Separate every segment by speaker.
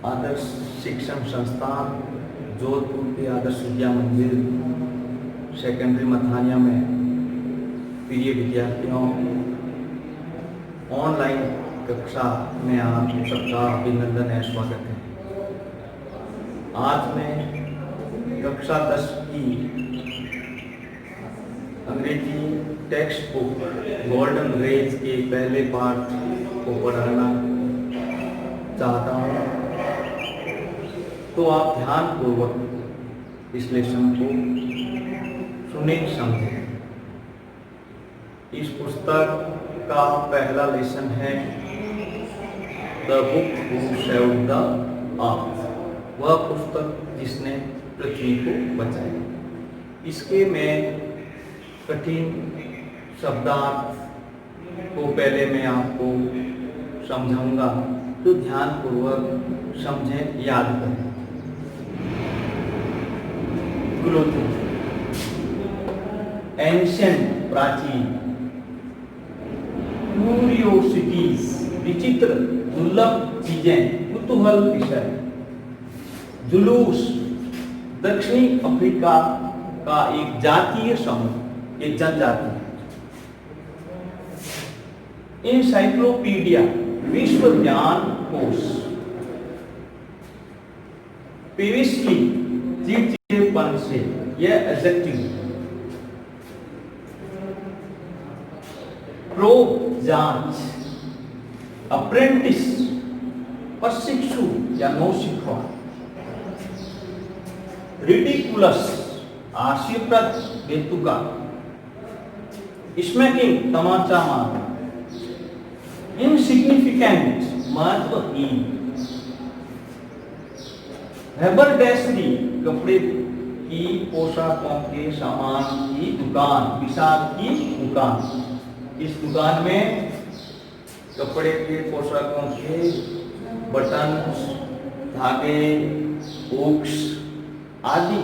Speaker 1: आदर्श शिक्षण संस्थान जोधपुर के आदर्श विद्या मंदिर सेकेंडरी मथानिया में प्रिय विद्यार्थियों, ऑनलाइन कक्षा में आप सबका अभिनंदन है, स्वागत है। आज मैं कक्षा 10 की अंग्रेजी टेक्स्ट बुक गोल्डन रेज के पहले पार्ट को पढ़ाना चाहता हूँ, तो आप ध्यानपूर्वक इस लेसन को सुने, समझें। इस पुस्तक का पहला लेसन है the book who saved the earth, वह पुस्तक जिसने पृथ्वी को बचाया। इसके मैं कठिन शब्दार्थ को पहले मैं आपको समझाऊंगा, तो ध्यानपूर्वक समझें, याद करें। ग्लोथिंग, एंशिएंट, प्राचीन, क्यूरियोसिटीज, विचित्र, दुर्लभ चीजें, कुतूहल विषय। जुलूस, दक्षिणी अफ्रीका का एक जातीय समूह, एक जनजाति। एनसाइक्लोपीडिया, विश्व ज्ञान कोश। प्रीवियसली, चिड़चिड़ेपन से, यह एडजेक्टिव। प्रोब, जांच। अप्रेंटिस, प्रशिक्षु या नौसिखुआ। रिडिकुलस, हास्यप्रद, बेतुका। स्मैकिंग, तमाचा मारना। इनसिग्निफिकेंट, महत्वहीन। हैबरडेसरी, कपड़े की, पोशाकों के सामान की दुकान, विशाल की दुकान। इस दुकान में कपड़े के, पोशाकों के बटन, धागे, हुक्स आदि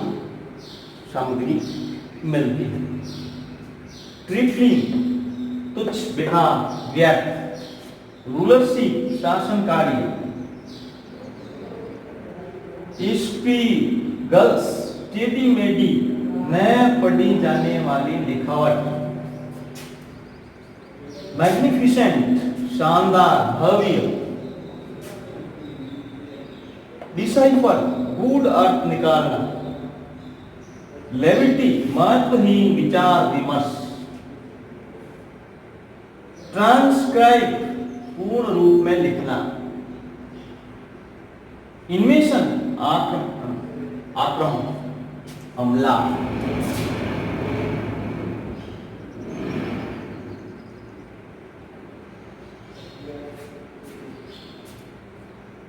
Speaker 1: सामग्री मिलती है। ट्रिफलिंग, तुच्छ, बेकार, व्यर्थ। रूलरसी, शासनकारी। स्पी गर्ल्स, टेढ़ी मेढ़ी, न पढ़ी जाने वाली लिखावट। मैग्निफिसेंट, शानदार, भव्य। डिसाइफर, गूढ़ अर्थ निकालना। लेविटी, महत्वहीन विचार विमर्श। ट्रांसक्राइब, पूर्ण रूप में लिखना। इन्वेशन, आक्रमण, हमला।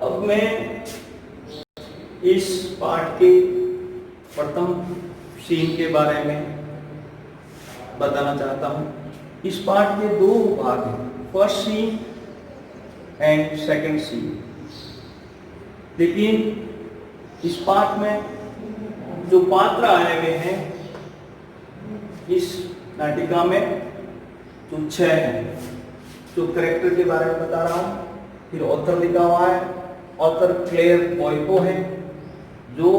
Speaker 1: अब मैं इस पाठ के प्रथम सीन के बारे में बताना चाहता हूं। इस पाठ के दो भाग हैं, first scene and second scene. लेकिन इस पाठ में जो पात्र आए हुए हैं इस नाटिका में, जो 6 हैं, जो कैरेक्टर के बारे में बता रहा हूं। फिर ऑथर लिखा हुआ है, ऑथर क्लेयर बॉयको है, जो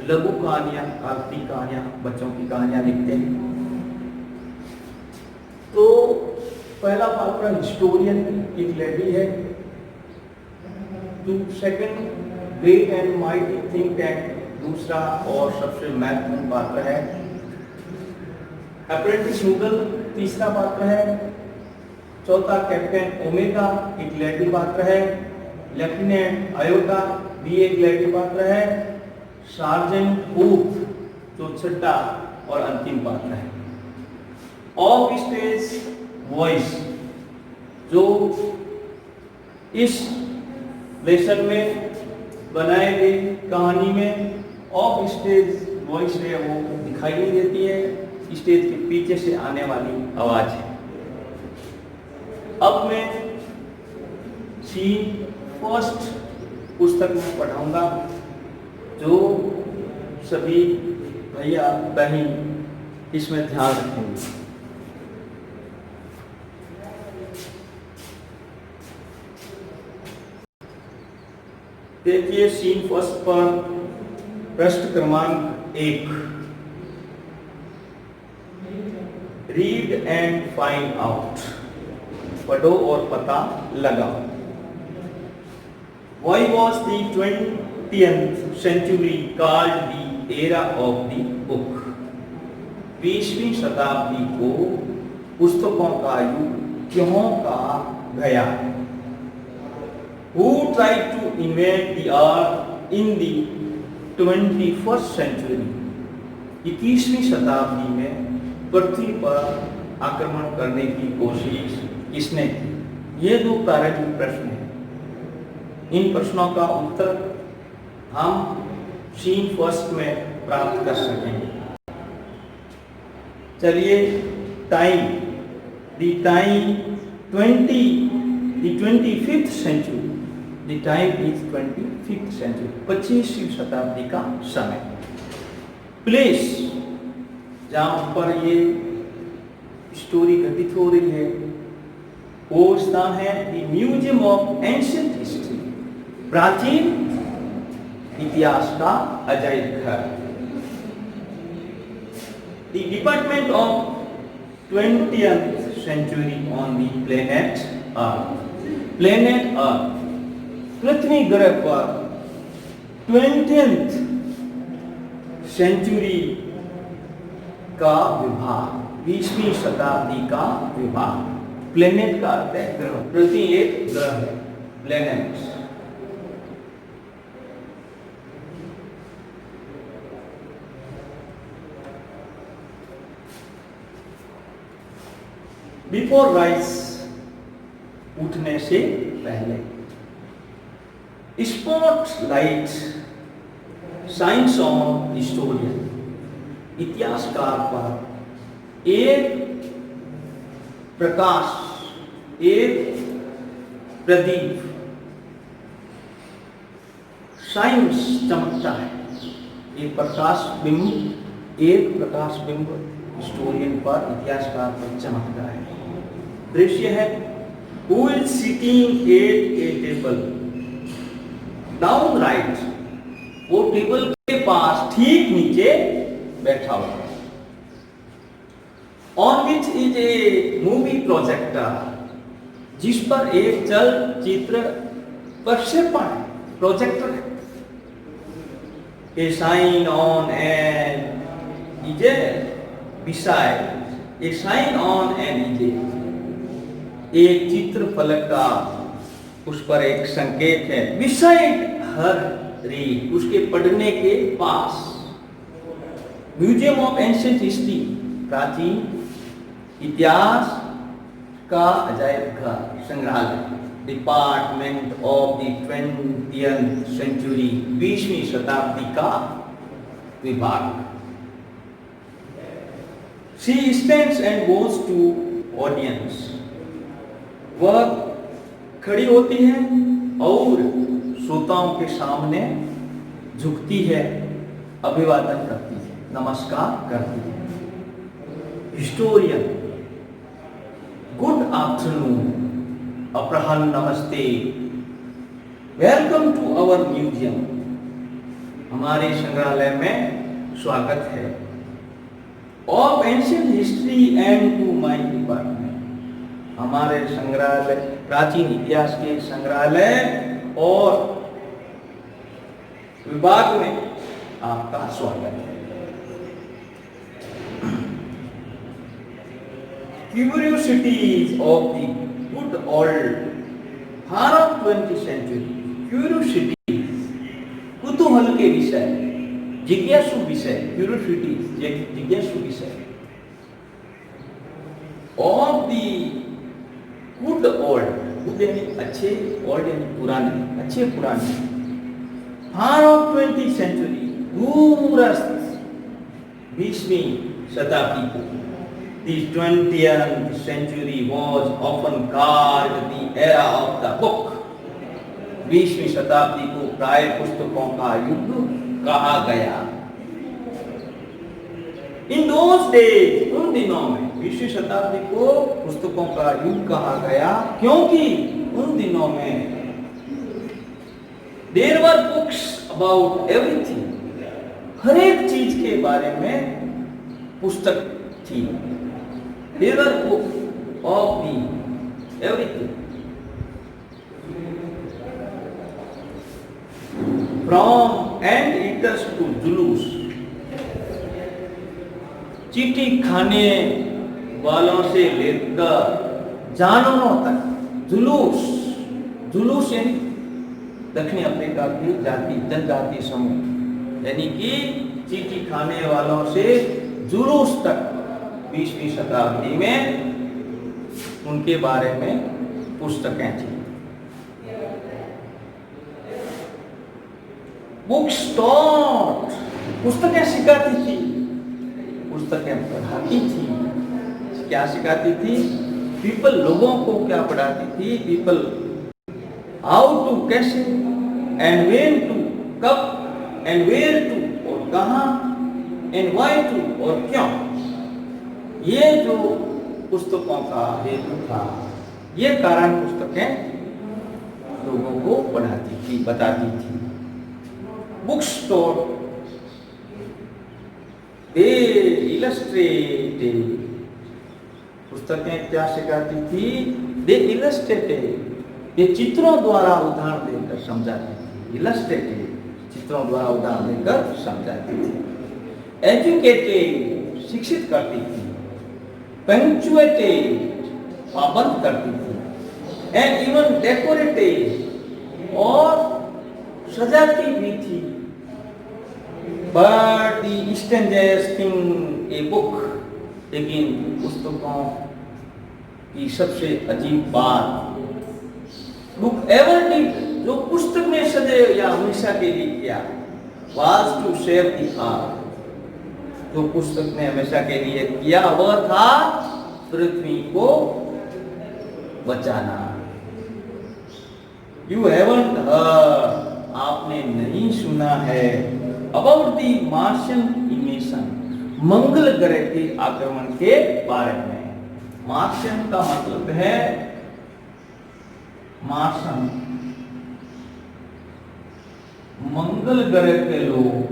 Speaker 1: लघु कहानियां, काल्पनिक कहानियां, बच्चों की कहानियां लिखते हैं। तो पहला पात्र हिस्टोरियन, एक लेडी है। जो second great and mighty think tank, दूसरा और सबसे महत्वपूर्ण पात्र है। अप्रेंटिस नूडल, तीसरा पात्र है। चौथा कैप्टन ओमेगा, एक लेडी पात्र है। लेफ्टिनेंट आयोटा भी एक लेडी पात्र है। सार्जेंट हुक, जो छठा और अंतिम पात्र है। ऑफ स्टेज वॉइस, जो इस लेसन में बनाए गई कहानी में ऑफ स्टेज वॉइस है, वो दिखाई नहीं देती है, स्टेज के पीछे से आने वाली आवाज है। अब मैं सीन फर्स्ट पुस्तक में पढ़ाऊंगा, जो सभी भैया बहन इसमें ध्यान रखेंगे। देखिए सीन फर्स्ट पर प्रश्न क्रमांक 1, रीड एंड फाइंड आउट, पढ़ो और पता लगाओ। Why was the 20th century called the era of the book? 20वीं शताब्दी को पुस्तकों का युग क्यों कहा गया? Who tried to invade the earth in the 21st century? 21वीं शताब्दी में पृथ्वी पर आक्रमण करने की कोशिश किसने की? ये दो प्रारंभिक प्रश्न हैं। इन प्रश्नों का उत्तर हम सीन फर्स्ट में प्राप्त कर सकेंगे। चलिए time, the time 25th century, the time is 25th century, 25वीं शताब्दी का समय। प्लेस, जहां पर ये स्टोरी घटित हो रही है, वो स्थान है the museum of ancient history, प्राचीन इतिहास का अजायब घर। The department of 20th century on the planet Earth, planet Earth, पृथ्वी ग्रह पर 20th century का विभाग, 20वीं शताब्दी का विभाग। प्लेनेट का अर्थ है ग्रह, पृथ्वी एक ग्रह है, प्लेनेट। बिफोर राइज, उठने से पहले। स्पॉटलाइट, साइंस ऑन हिस्टोरियन, इतिहासकार पर एक प्रकाश, एक प्रदीप, साइंस चमकता है, एक प्रकाश बिंब, एक प्रकाश बिंब हिस्टोरियन पर, इतिहासकार पर चमकता है। दृश्य है who is sitting at a table, down right, वो टेबल के पास ठीक नीचे बैठा हुआ है। On which is a movie projector, जिस पर एक चलचित्र प्रक्षेपण है, प्रोजेक्टर है। A sign on an easel beside, a sign on an easel, एक चित्र फलक का, उस पर एक संकेत है। बिसाइड हर रीड, उसके पढ़ने के पास। म्यूजियम ऑफ एंशिएंट हिस्ट्री, प्राचीन इतिहास का अजायब घर, संग्रहालय। Department of the 20th century, 20वीं शताब्दी का विभाग। She stands and goes to audience, वह खड़ी होती है और श्रोताओं के सामने झुकती है, अभिवादन करती है, नमस्कार करती है। हिस्टोरियन, गुड आफ्टरनून, अपराह्न नमस्ते, वेलकम टू आवर म्यूजियम, हमारे संग्रहालय में स्वागत है। Of ancient history and to my department, हमारे संग्रहालय, प्राचीन इतिहास के संग्रहालय और विभाग में आपका स्वागत है। Curiosities of the good old हार ऑफ 20th century, क्यूरियोसिटी, कुतूहल के विषय, जिज्ञासु विषय, क्यूरियोसिटीज, जिज्ञासु विषय। Of the good old, good यानी अच्छे, ओल्ड यानी पुराने, अच्छे पुराने। फार ऑफ 20th century, दूरस्थ 20वीं शताब्दी को। The 20th century was often called the era of the book, 20वीं शताब्दी को प्राय पुस्तकों का युग कहा गया। In those days, उन दिनों में 20वीं शताब्दी को पुस्तकों का युग कहा गया, क्योंकि उन दिनों में there were books about everything, हर एक चीज के बारे में पुस्तक थी। There were book of the everything, from anteaters to Zulus, चीटी खाने वालों से लेकर जानवरों तक। जुलूस, जुलूस यानी दक्षिण अफ्रीका की जनजाति समूह, यानी कि चीटी खाने वालों से जुलूस तक 20वीं शताब्दी में उनके बारे में पुस्तकें थी। बुक्स टॉट, पुस्तकें सिखाती थी, पुस्तकें पढ़ाती थी। क्या सिखाती थी? पीपल, लोगों को क्या पढ़ाती थी? पीपल हाउ टू, कैसे, एंड व्हेन टू, कब, एंड वेयर टू, और कहां, एंड व्हाई टू, और क्यों। ये जो पुस्तकों का हेतु था, ये कारण पुस्तकें लोगों को पढ़ाती थी, बताती थी। बुक्स टॉट, दे इलस्ट्रेटेड, पुस्तकें क्या सिखाती थी? दे इलस्ट्रेटेड, ये चित्रों द्वारा उदाहरण देकर समझाती थी। इलस्ट्रेटेड, चित्रों द्वारा उदाहरण देकर समझाती थी। एजुकेटेड, शिक्षित करती थी। पंक्चुएटेड, पाबंद करती थी। एंड इवन डेकोरेटेड, और सजाती भी थी। But the strangest thing, a book, लेकिन पुस्तकों की सबसे अजीब बात, बुक एवर डिड, जो पुस्तक ने सदैव या हमेशा के लिए किया, was to save the earth, जो पुस्तक ने हमेशा के लिए किया वह था पृथ्वी को बचाना। You haven't heard, आपने नहीं सुना है, अबाउट दी मार्शियन इन्वेशन, मंगल ग्रह के आक्रमण के बारे में। मार्शियन का मतलब है, मार्शन, मंगल ग्रह के लोग,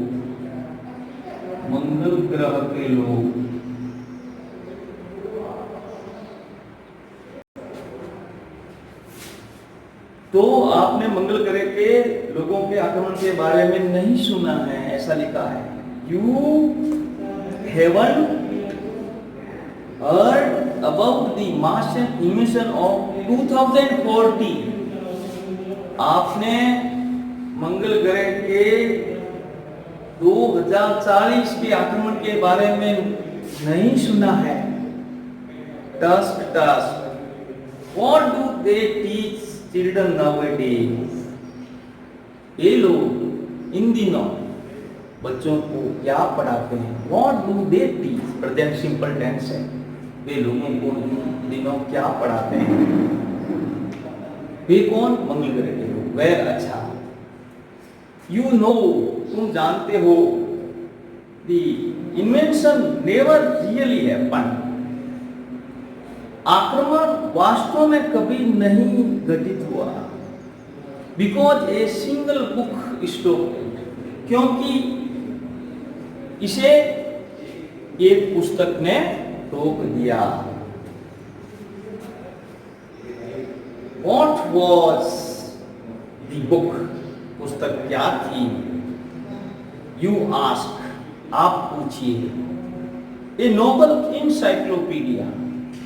Speaker 1: मंगल ग्रह के लोग। तो आपने मंगल ग्रह के लोगों के आक्रमण के बारे में नहीं सुना है, ऐसा लिखा है। You haven't heard about the Martian invasion of 2040, आपने मंगल ग्रह के 2040 के आक्रमण के बारे में नहीं सुना है। Task, what do they teach children nowadays, ये लोग इन दिनों बच्चों को क्या पढ़ाते हैं? What do they teach, present simple tense है, वे लोगों को इन दिनों क्या पढ़ाते हैं? वे कौन? मंगल ग्रह के लोग। वेर, अच्छा। You know, तुम जानते हो, the invention never really happened, आक्रमण वास्तव में कभी नहीं घटित हुआ। Because a single book stop, क्योंकि इसे एक पुस्तक ने रोक दिया। What was the book, पुस्तक क्या थी? You ask, आप पूछिए। ए नोबल इंसाइक्लोपीडिया,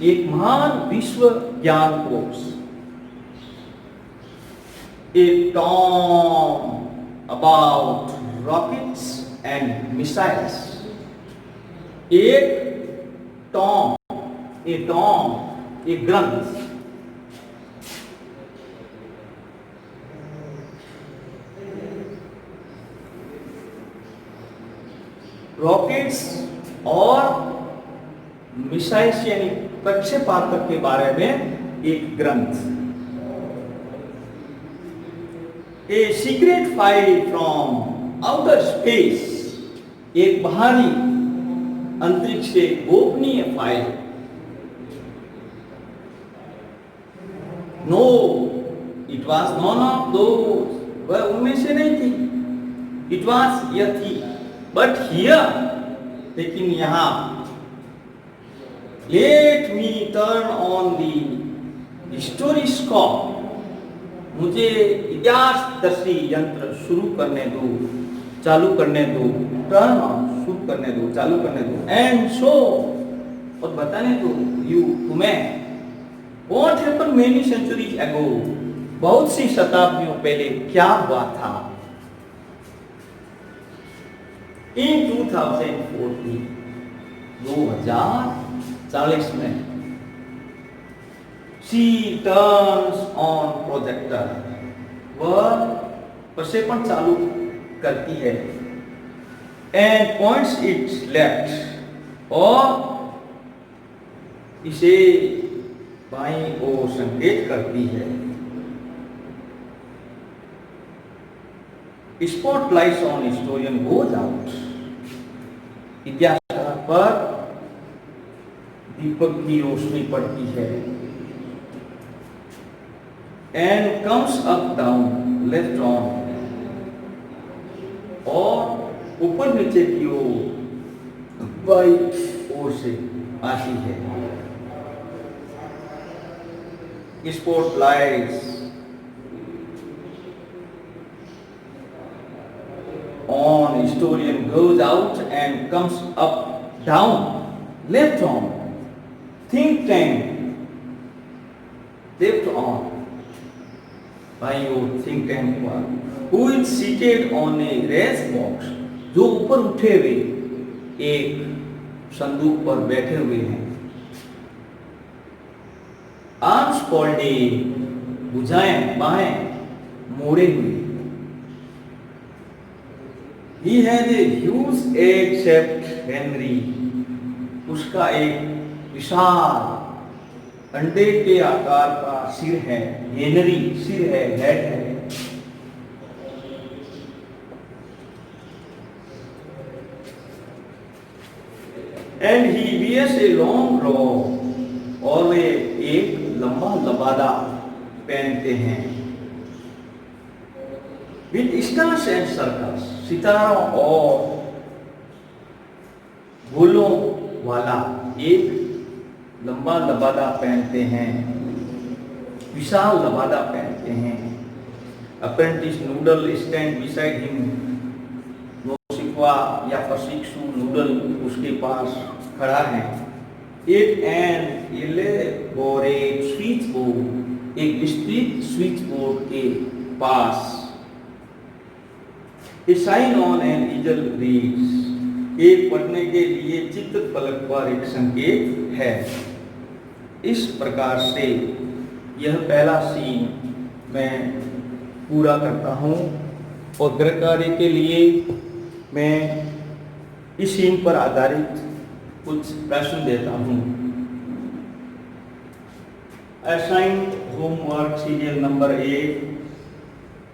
Speaker 1: एक महान विश्व ज्ञान कोश। A tome about rockets and missiles, एक टॉम, एक ग्रंथ, रॉकेट्स और मिसाइल्स यानी प्रक्षेपातक के बारे में एक ग्रंथ। A secret file from outer space, एक बाहरी अंतरिक्ष से गोपनीय file. No, it was none of those वह उनमें से नहीं थी। इट वॉज, यह थी, बट हियर, लेकिन यहाँ, let me turn on the historiscope, मुझे इतिहासदर्शी यंत्र शुरू करने दो, चालू करने दो, टर्न ऑन, शुरू करने दो, चालू करने दो, एंड शो, और बताने दो, यू, तुम्हें, what happened many centuries ago, बहुत सी शताब्दियों पहले क्या हुआ था। इन 2040, 2040 में, शी टर्न्स ऑन प्रोजेक्टर, वह प्रक्षेपण चालू करती है, एंड पॉइंट्स इट लेफ्ट, और इसे बाईं ओर संकेत करती है। Spotlights on historian goes out, इतिहासकार पर दीपक की रोशनी पड़ती है, and comes up down left on, और ऊपर नीचे की ओर बाईं ओर से आती है। Spotlights on historian goes out and comes up down left on, think tank left on, by your think tank one, who is seated on a raised box, जो ऊपर उठे हुए एक संदूक पर बैठे हुए हैं। आर्म्स फोल्डेड, भुजाएं बाएं मोड़े हुए। He has a huge egg-shaped Henry, उसका एक विशाल अंडे के आकार का सिर है, हेनरी सिर है, हेड है। And he wears a long robe, और वे एक लंबा लबादा पहनते हैं। With stars and circles, सितारों और गोलों वाला एक लंबा लबादा पहनते हैं, विशाल लबादा पहनते हैं। Apprentice noodle stand beside him, नौसिखवा या प्रशिक्षु नूडल उसके पास खड़ा है। एक एन इलेबोरेट स्विच बोर्ड, एक विस्तृत स्विच बोर्ड के पास। A sign on an easel reads, एक पढ़ने के लिए चित्र फलक पर एक संकेत है। इस प्रकार से यह पहला सीन मैं पूरा करता हूँ, और गृह कार्य के लिए मैं इस सीन पर आधारित कुछ प्रश्न देता हूँ। असाइन होमवर्क सीरियल नंबर 1,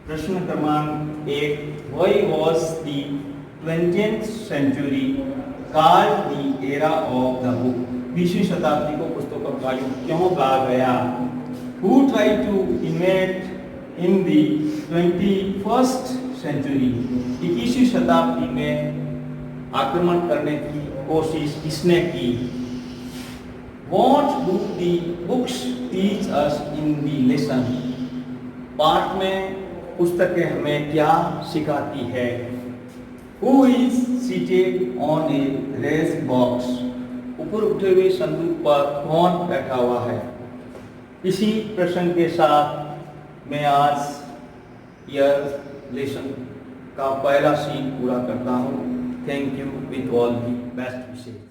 Speaker 1: प्रश्न क्रमांक 1, Why was the 20th century called the era of the book? 20वीं शताब्दी को पुस्तकों का युग क्यों कहा गया? Who tried to invade in the 21st century? 21वीं शताब्दी में आक्रमण करने की कोशिश किसने की? What do the books teach us in the lesson? पाठ में पुस्तकें हमें क्या सिखाती है? Who is seated on a raised box? ऊपर उठे हुए संदूक पर कौन बैठा हुआ है? इसी प्रश्न के साथ मैं आज यह लेसन का पहला सीन पूरा करता हूँ। Thank you, with all the best wishes.